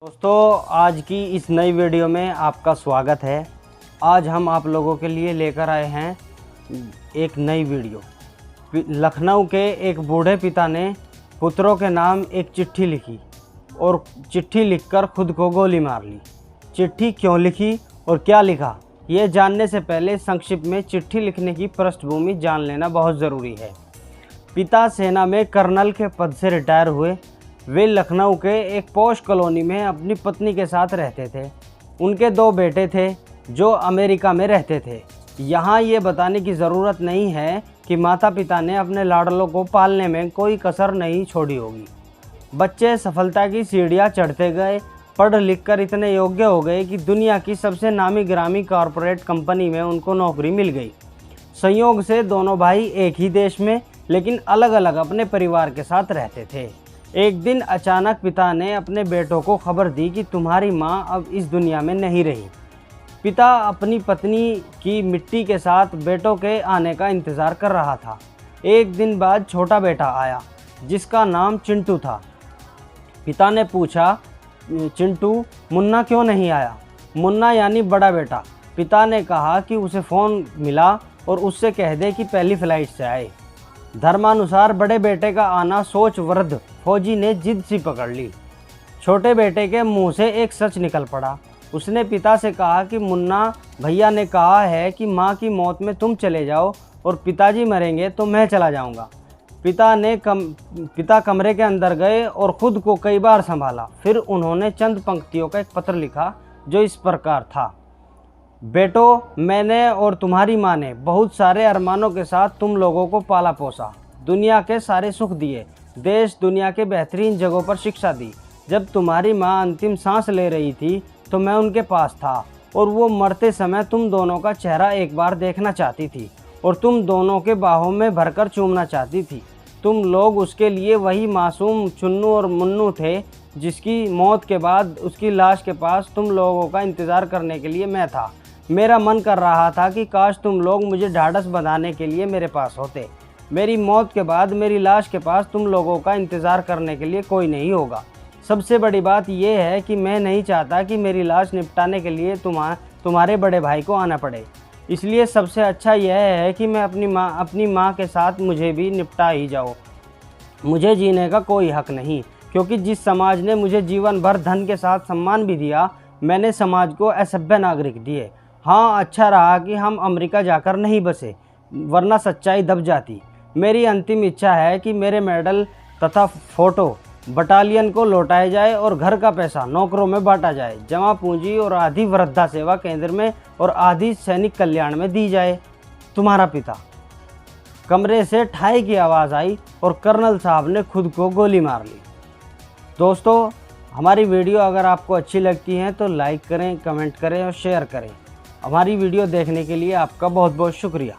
दोस्तों, आज की इस नई वीडियो में आपका स्वागत है। आज हम आप लोगों के लिए लेकर आए हैं एक नई वीडियो। लखनऊ के एक बूढ़े पिता ने पुत्रों के नाम एक चिट्ठी लिखी और चिट्ठी लिखकर खुद को गोली मार ली। चिट्ठी क्यों लिखी और क्या लिखा, ये जानने से पहले संक्षिप्त में चिट्ठी लिखने की पृष्ठभूमि जान लेना बहुत ज़रूरी है। पिता सेना में कर्नल के पद से रिटायर हुए। वे लखनऊ के एक पॉश कॉलोनी में अपनी पत्नी के साथ रहते थे। उनके 2 बेटे थे जो अमेरिका में रहते थे। यहाँ ये बताने की ज़रूरत नहीं है कि माता पिता ने अपने लाडलों को पालने में कोई कसर नहीं छोड़ी होगी। बच्चे सफलता की सीढ़ियाँ चढ़ते गए, पढ़ लिख कर इतने योग्य हो गए कि दुनिया की सबसे नामी गिरामी कॉरपोरेट कंपनी में उनको नौकरी मिल गई। संयोग से दोनों भाई एक ही देश में लेकिन अलग अलग अपने परिवार के साथ रहते थे। एक दिन अचानक पिता ने अपने बेटों को खबर दी कि तुम्हारी माँ अब इस दुनिया में नहीं रही। पिता अपनी पत्नी की मिट्टी के साथ बेटों के आने का इंतज़ार कर रहा था। एक दिन बाद छोटा बेटा आया जिसका नाम चिंटू था। पिता ने पूछा, चिंटू, मुन्ना क्यों नहीं आया? मुन्ना यानी बड़ा बेटा। पिता ने कहा कि उसे फ़ोन मिला और उससे कह दे कि पहली फ्लाइट से आए। धर्मानुसार बड़े बेटे का आना सोच वृद्ध फौजी ने जिद सी पकड़ ली। छोटे बेटे के मुंह से एक सच निकल पड़ा। उसने पिता से कहा कि मुन्ना भैया ने कहा है कि माँ की मौत में तुम चले जाओ और पिताजी मरेंगे तो मैं चला जाऊँगा। पिता कमरे के अंदर गए और ख़ुद को कई बार संभाला। फिर उन्होंने चंद पंक्तियों का एक पत्र लिखा जो इस प्रकार था। बेटो, मैंने और तुम्हारी माँ ने बहुत सारे अरमानों के साथ तुम लोगों को पाला पोसा, दुनिया के सारे सुख दिए, देश दुनिया के बेहतरीन जगहों पर शिक्षा दी। जब तुम्हारी माँ अंतिम सांस ले रही थी तो मैं उनके पास था और वो मरते समय तुम दोनों का चेहरा एक बार देखना चाहती थी और तुम दोनों के बाहों में भरकर चूमना चाहती थी। तुम लोग उसके लिए वही मासूम चुन्नू और मुन्नू थे जिसकी मौत के बाद उसकी लाश के पास तुम लोगों का इंतज़ार करने के लिए मैं था। मेरा मन कर रहा था कि काश तुम लोग मुझे ढाढ़स बंधाने के लिए मेरे पास होते। मेरी मौत के बाद मेरी लाश के पास तुम लोगों का इंतज़ार करने के लिए कोई नहीं होगा। सबसे बड़ी बात यह है कि मैं नहीं चाहता कि मेरी लाश निपटाने के लिए तुम्हारे बड़े भाई को आना पड़े। इसलिए सबसे अच्छा यह है कि मैं अपनी माँ के साथ मुझे भी निपटा ही जाओ। मुझे जीने का कोई हक नहीं, क्योंकि जिस समाज ने मुझे जीवन भर धन के साथ सम्मान भी दिया, मैंने समाज को असभ्य नागरिक दिए। हाँ, अच्छा रहा कि हम अमेरिका जाकर नहीं बसे, वरना सच्चाई दब जाती। मेरी अंतिम इच्छा है कि मेरे मेडल तथा फोटो बटालियन को लौटाए जाए और घर का पैसा नौकरों में बांटा जाए। जमा पूंजी और आधी वृद्धा सेवा केंद्र में और आधी सैनिक कल्याण में दी जाए। तुम्हारा पिता। कमरे से ठाई की आवाज़ आई और कर्नल साहब ने खुद को गोली मार ली। दोस्तों, हमारी वीडियो अगर आपको अच्छी लगती है तो लाइक करें, कमेंट करें और शेयर करें। हमारी वीडियो देखने के लिए आपका बहुत बहुत शुक्रिया।